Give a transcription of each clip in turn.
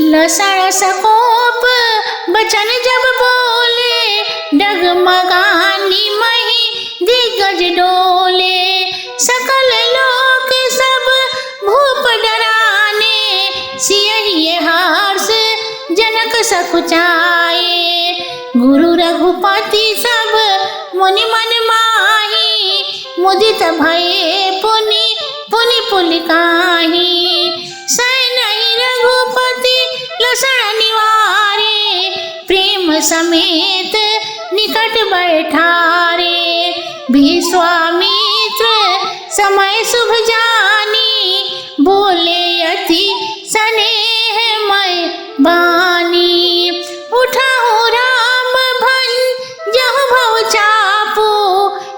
लसण सकोप बचन जब बोले, डगमगानी मही दिग्गज डोले। सकल लोक सब भूप डराने, सियहिए हर्ष जनक सकुचाए। गुरु रघुपति सब मुनि मन माही, मुदित भये पुनि पुनि पुलिकाही। सैनहि रघुपति लसण निवारे, प्रेम समेत निकट बैठारे। विश्वामित्र समय शुभ जानी, बोले अति स्नेहमय बानी। उठहु राम भंजहु भव चापो,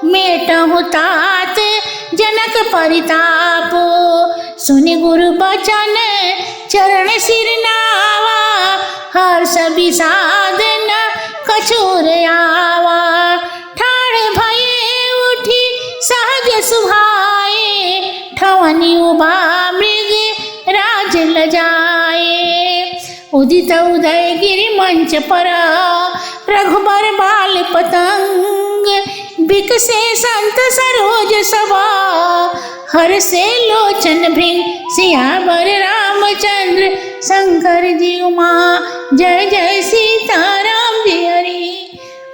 मेटहु तात जनक परितापो। सुनि गुरु बचन चरण सिर नावा, हर्ष विषाद न कछुर आवा। ठाड़ भये उठी सहज सुभाए, ठवनी उबा मृग राज लजाए। उदित उदय गिरि मंच पर, रघुबर बाल पतंग। बिकसे संत सरोज सभा, हर्षे लोचन भृंग। सियावर रामचंद्र शंकर जी उमा, जय जय सीताराम जी हरि।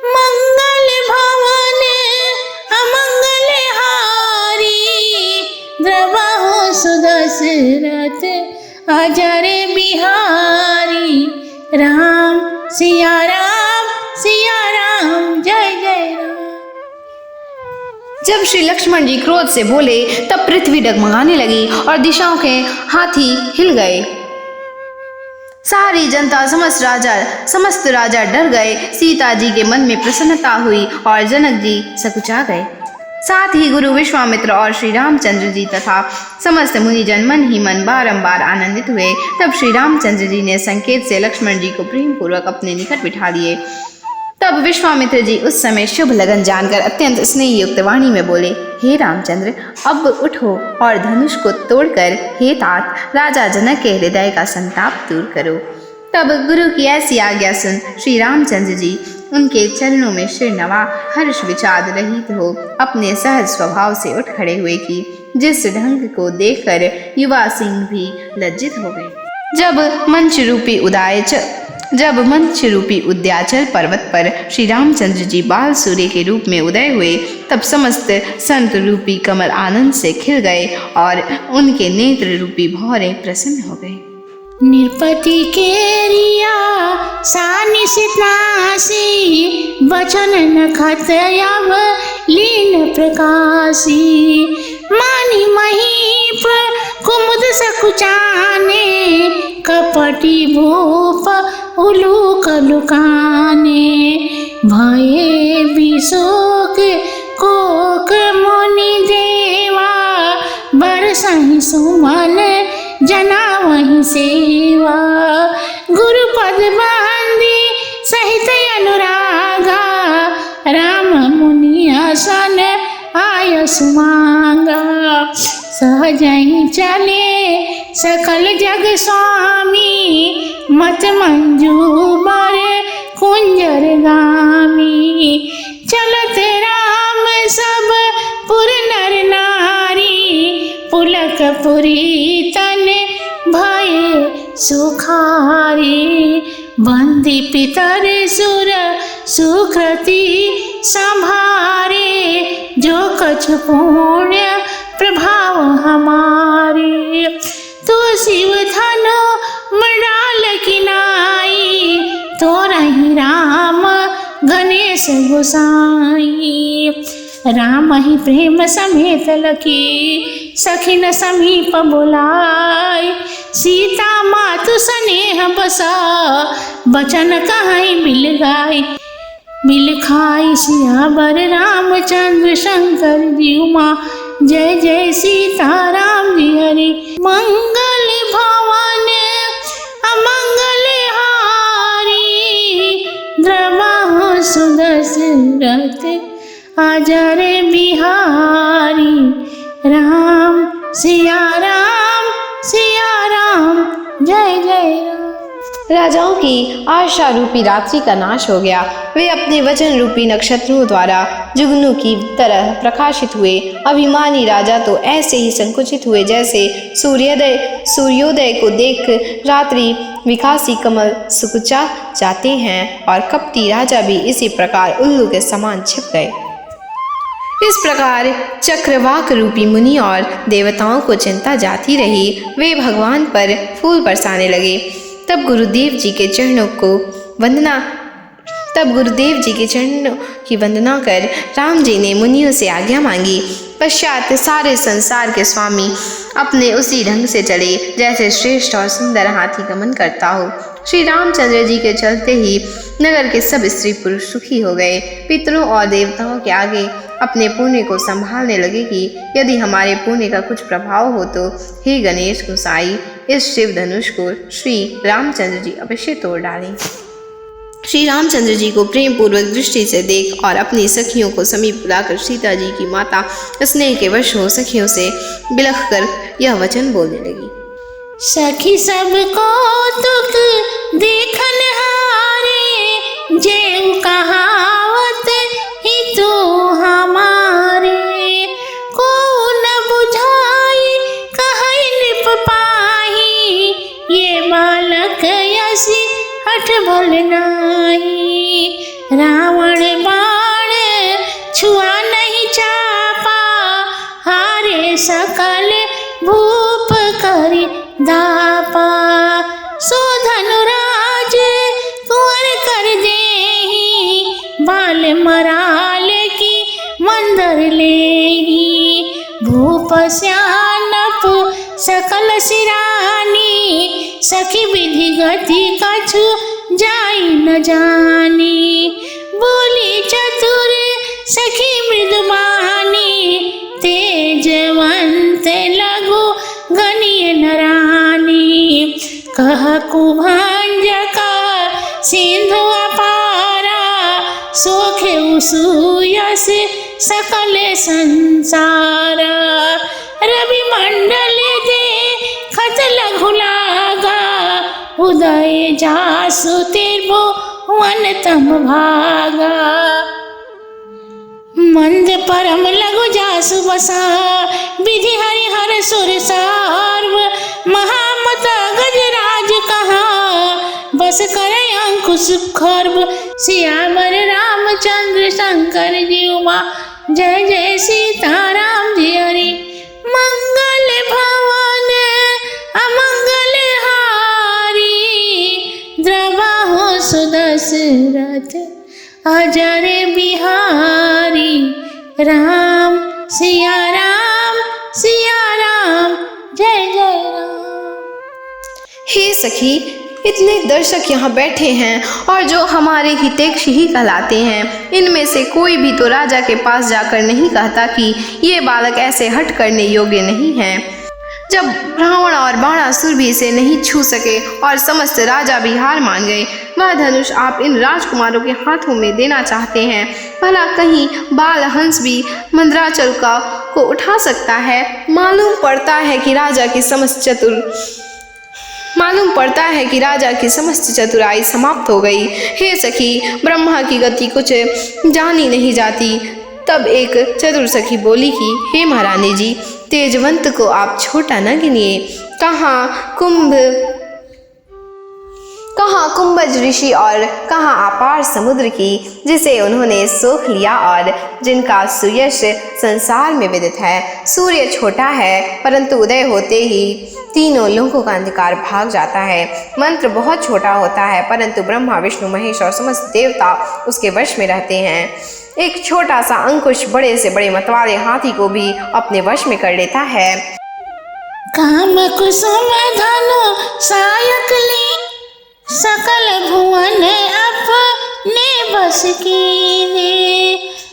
मंगल भवन अमंगल हारी, द्रवहु सुदशरथ अजर बिहारी। राम सिया राम जय जय राम। जब श्री लक्ष्मण जी क्रोध से बोले तब पृथ्वी डगमगाने लगी और दिशाओं के हाथी हिल गए। सारी जनता समस्त राजा डर गए। सीता जी के मन में प्रसन्नता हुई और जनक जी सकुचा गए। साथ ही गुरु विश्वामित्र और श्री रामचंद्र जी तथा समस्त मुनिजन मन ही मन बारंबार आनंदित हुए। तब श्री रामचंद्र जी ने संकेत से लक्ष्मण जी को प्रेम पूर्वक अपने निकट बिठा लिए। तब विश्वामित्र जी उस समय शुभ लगन जानकर अत्यंत स्नेह युक्त वाणी में बोले, हे रामचंद्र, अब उठो और धनुष को तोड़कर हे तात राजा जनक के हृदय का संताप दूर करो। तब गुरु की ऐसी आज्ञा सुन श्री रामचंद्र जी उनके चरणों में सिर नवा हर्ष विषाद रहित हो अपने सहज स्वभाव से उठ खड़े हुए कि जिस ढंग को देखकर युवा सिंह भी लज्जित हो गए। जब मंच रूपी उद्याचल पर्वत पर श्री रामचंद्र जी बाल सूर्य के रूप में उदय हुए, तब समस्त संत रूपी कमल आनंद से खिल गए और उनके नेत्र रूपी भौरे प्रसन्न हो गए। निरपति के रिया सानिसितासी, वचन नखत अव लीन प्रकाशी। मानी महीप कुमुद सकुचाने, कपटी भूप उलूक लुकाने। भये विशोक कोक मुनि देवा, बरसहि सुमन जना वही सेवा। गुरुपद बंदी सहित अनुरागा, राम मुनि आसन आय सुमांगा। सहजहि चले सकल जग स्वामी, मत मंजूबर कुंजर गामी। चलत राम सब पुर नर नारी, पुलक पुरी तन भय सुखारी। बंदी पितर सुर सुकृति संभारे, जो कछ पुण्य प्रभाव हमारे। तो शिव धनो मृणाल किनाई, तो रही राम गणेश गोसाई। राम ही प्रेम समेत लखी, सखिन समीप बुलाय। सीता मातु स्नेह बसा, बचन कहाई मिल गाय। मिल खाई सियावर रामचंद्र शंकर जी उमा, जय जय सीताराम जी हरि। मंगल भवन अमंगल हारी, द्रवहु सुदशरथ अजर बिहारी। राम सिया राम जय जय राम। राजाओं की आशा रूपी रात्रि का नाश हो गया। वे अपने वचन रूपी नक्षत्रों द्वारा जुगनू की तरह प्रकाशित हुए। अभिमानी राजा तो ऐसे ही संकुचित हुए जैसे सूर्योदय को देख रात्रि विकासी कमल सुकुचा जाते हैं, और कपटी राजा भी इसी प्रकार उल्लू के समान छिप गए। इस प्रकार चक्रवाक रूपी मुनि और देवताओं को चिंता जाती रही। वे भगवान पर फूल बरसाने लगे। तब गुरुदेव जी के चरणों की वंदना कर राम जी ने मुनियों से आज्ञा मांगी। पश्चात सारे संसार के स्वामी अपने उसी ढंग से चले जैसे श्रेष्ठ और सुंदर हाथी गमन करता हो। श्री रामचंद्र जी के चलते ही नगर के सब स्त्री पुरुष सुखी हो गए। पितरों और देवताओं के आगे अपने पुण्य को संभालने लगे कि यदि हमारे पुण्य का कुछ प्रभाव हो तो हे गणेश गोसाई, इस शिव धनुष को श्री रामचंद्र जी अवश्य तोड़ डालें। श्री रामचंद्र जी को प्रेम पूर्वक दृष्टि से देख और अपनी सखियों को समीप बुलाकर सीता जी की माता स्नेह के वश हो सखियों से बिलख कर यह वचन बोलने लगी। सखी सब कौतुक देखन हारे, जेऊ कहावत ही तो हमारे। को न बुझाई कहै निप पाही, ये बालक यसी हठ भल नाही। रावण बाण छुआ नहीं चापा, हारे सकल भूप करी दापा। सो धनुराज कुंवर कर देहि, बाल मराल की मंदर लेहि। भूप श्यानप सकल सिरानी, सखी विधि गति कछु जाई न जानी। बोली चतुर सखी मृदुबानी, तेजवंत लघु गणिय नरानी। कह कुभंज का सिंधु अपारा, सोखे उसुयस सकल संसारा। रवि मंडल दे खत लघु लागा, उदय जासु तिर्भु वन तम भागा। मंद परम लघु जासु बसा, विधि हरिहर सुर सार्व। महामता गजराज कहा, बस करे अंकुश खर्व। सियावर रामचंद्र शंकर जी उमा, जय जय सीताराम जी हरि। मंगल भवन अमंगल हारी, द्रवाहो सुदशरथ अजर बिहारी। राम सिया राम जय जय राम। हे सखी, इतने दर्शक यहाँ बैठे हैं और जो हमारे हितैषी ही कहलाते हैं। इनमें से कोई भी तो राजा के पास जाकर नहीं कहता कि ये बालक ऐसे हट करने योग्य नहीं है। जब रावण और बाणासुर भी इसे नहीं छू सके और समस्त राजा भी हार मान गए, वह धनुष आप इन राजकुमारों के हाथों में देना चाहते हैं। भला कहीं बाल हंस भी मंदराचल को उठा सकता है? मालूम पड़ता है कि राजा की समस्त चतुराई समाप्त हो गई। हे सखी, ब्रह्मा की गति कुछ जानी नहीं जाती। तब एक चतुर सखी बोली कि हे महारानी जी, तेजवंत को आप छोटा न गिनिए। कहाँ कुंभज ऋषि और कहाँ अपार समुद्र की, जिसे उन्होंने सोख लिया और जिनका सुयश संसार में विदित है। सूर्य छोटा है, परंतु उदय होते ही तीनों लोकों का अंधकार भाग जाता है। मंत्र बहुत छोटा होता है, परंतु ब्रह्मा विष्णु महेश और समस्त देवता उसके वश में रहते हैं। एक छोटा सा अंकुश बड़े से बड़े मतवाले हाथी को भी अपने वश में कर लेता है। काम कुसुम धनु सायक ली, सकल भुवन अपने बस कीने।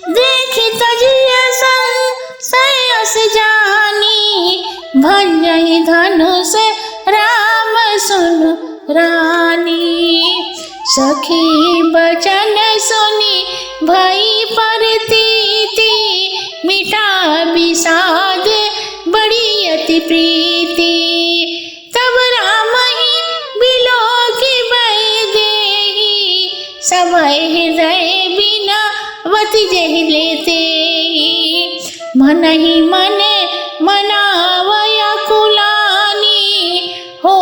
देखी तजिया संशयस जानी, भंजहि धनुष राम सुन रानी। सखी बचन सुनी भई परतीति, मिटा विषाद बड़ी अति प्रीति। तब राम ही बिलोकी सभय हृदय बिना वति जहि लेते मन ही मन मनावया कुलानी हो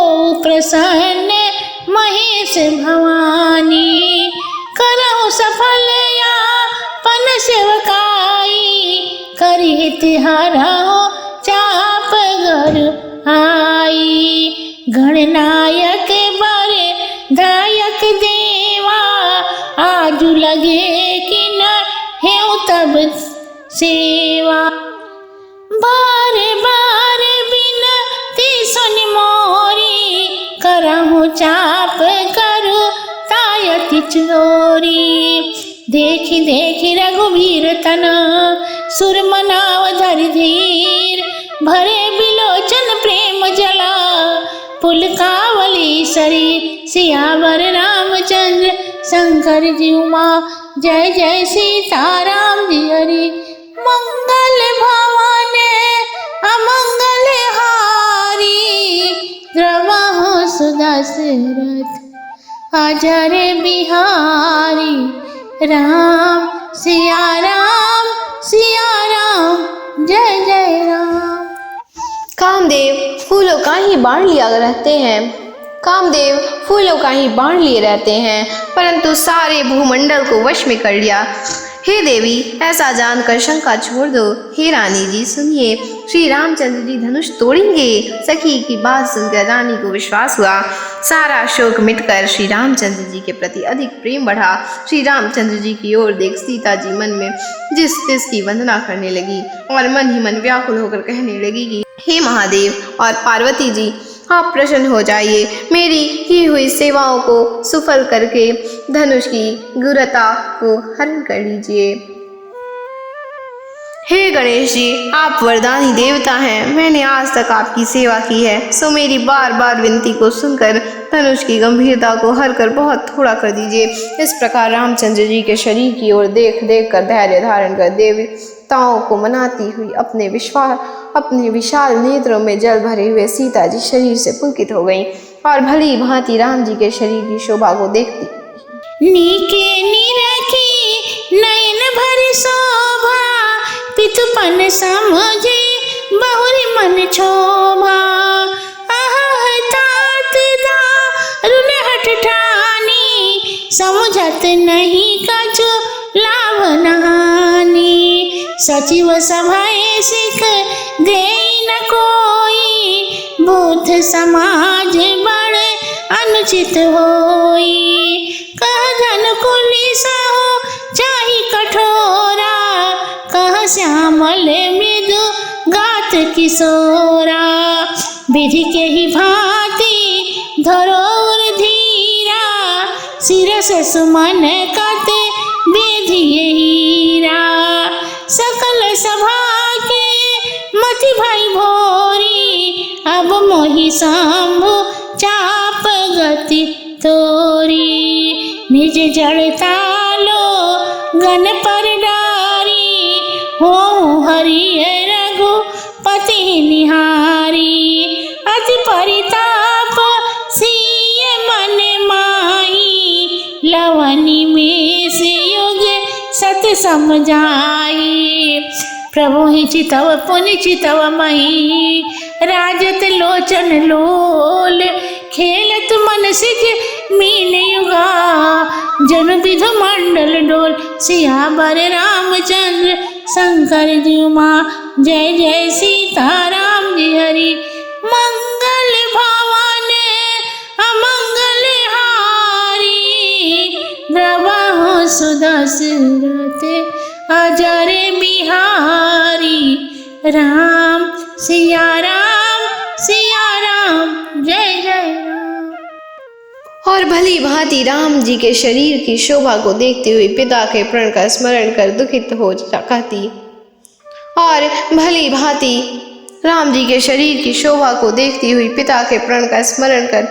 प्रसन्न महेश भवानी करहु सफल या पन सेवकाई करिहे तिहारहु चाप घर आई गणनायक बरे दायक देवा आजु लगे कि न हेउ तब सेवा बारे बारे बिनती सुनि मोरी करहु चाप करु तायति चोरी देखी देखी रघुवीर तन सुर मनाव धरि धीर भरे बिलोचन प्रेम जला पुलकावली शरीर सियावर रामचंद्र शंकर जी उमा जय जय सीताराम जी हरि मंगल भवन अमंगल हारी द्रवहु सुदशरथ अजर बिहारी राम सिया राम जय जय राम। कामदेव फूलों का ही बाण लिया रहते हैं। कामदेव फूलों का ही बाण लिए रहते हैं, परंतु सारे भूमंडल को वश में कर लिया। हे देवी, ऐसा जानकर शंका छोड़ दो। हे रानी जी सुनिए, श्री रामचंद्र जी धनुष तोड़ेंगे। सखी की बात सुनकर रानी को विश्वास हुआ। सारा शोक मिटकर श्री रामचंद्र जी के प्रति अधिक प्रेम बढ़ा। श्री रामचंद्र जी की ओर देख सीता जी मन में जिस की वंदना करने लगी और मन ही मन व्याकुल होकर कहने लगी कि हे महादेव और पार्वती जी, आप प्रसन्न हो जाइए, मेरी की हुई सेवाओं को सुफल करके धनुष की गुरुता को हरण कर लीजिए। हे गणेश जी, आप वरदानी देवता हैं, मैंने आज तक आपकी सेवा की है, सो मेरी बार बार विनती को सुनकर धनुष की गंभीरता को हर कर बहुत थोड़ा कर दीजिए। इस प्रकार रामचंद्र जी के शरीर की ओर देख देख कर धैर्य धारण कर देवताओं को मनाती हुई अपने विशाल नेत्रों में जल भरे हुए सीता जी शरीर से पुलकित हो गईं और भली भांति राम जी के शरीर की शोभा को देखती नीके निरखी नयन भरी शोभा पितुपन समझे बहुरी मन क्षोभा आह तात दारुण हठ ठानी समझत नहीं कछु लाभ नहानी सचिव सभाए सिख दे न कोई बूथ समाज बड़े अनुचित होई कह धन कुलिसा हो चाही कठोरा कह श्यामल मृदु गात किशोरा विधि के ही भांति धरोर धीरा सिरस सुमन कते विधि हीरा सकल सभा के मति भाई भोरी अब मोहि शंभु चाप गति तोरी निज जड़ता लो गन पर डारी हो हरि रघुपति निहारी अति परिताप सिय मन माई लवनी में से युग सत समझाई प्रभु ही चितव पुनि चितव मही राजत लोचन लोल खेलत मन सिज मीन युगा जन विधु मंडल डोल सियावर रामचंद्र शंकर जी उमा जय जय सीताराम जी हरि मंगल भवन अमंगल हारी द्रवहु सुदशरथ अजर बिहारी राम सिया राम जय जय राम। और भली भांति राम जी के शरीर की शोभा को देखते हुए पिता के प्रण का स्मरण कर दुखित हो कहती और भली भांति राम जी के शरीर की शोभा को देखती हुई पिता के प्रण का स्मरण कर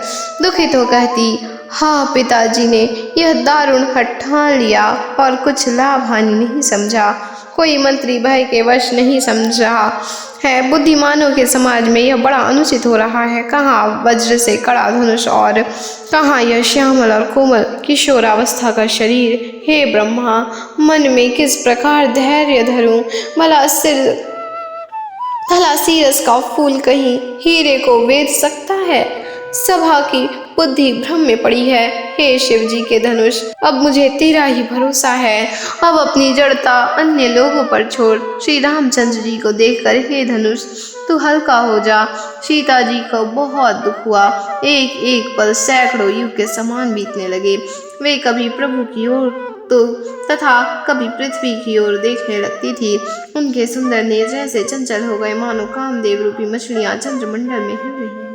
दुखित हो कहती, हाँ पिताजी ने यह दारुण हठ ठान लिया और कुछ लाभ हानि नहीं समझा। कोई मंत्री भय के वश नहीं समझ रहा है। बुद्धिमानों के समाज में यह बड़ा अनुचित हो रहा है। कहाँ वज्र से कड़ा धनुष और कहाँ यह श्यामल और कोमल किशोरावस्था का शरीर। हे ब्रह्मा, मन में किस प्रकार धैर्य धरूं? भला सीरस का फूल कहीं हीरे को बेच सकता है? सभा की बुद्धि भ्रम में पड़ी है। हे शिव जी के धनुष, अब मुझे तेरा ही भरोसा है। अब अपनी जड़ता अन्य लोगों पर छोड़ श्री रामचंद्र जी को देखकर हे धनुष तू हल्का हो जा। सीता जी को बहुत दुख हुआ। एक एक पल सैकड़ों युग के समान बीतने लगे। वे कभी प्रभु की ओर तो तथा कभी पृथ्वी की ओर देखने लगती थी। उनके सुंदर नेत्र ऐसे चंचल हो गए मानो कामदेव रूपी मछलियां चंद्रमंडल में हिल रही हैं।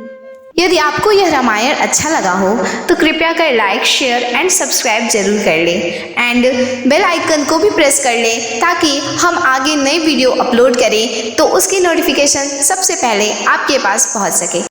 यदि आपको यह रामायण अच्छा लगा हो तो कृपया कर लाइक, शेयर एंड सब्सक्राइब जरूर कर ले एंड बेल आइकन को भी प्रेस कर ले ताकि हम आगे नई वीडियो अपलोड करें तो उसकी नोटिफिकेशन सबसे पहले आपके पास पहुंच सके।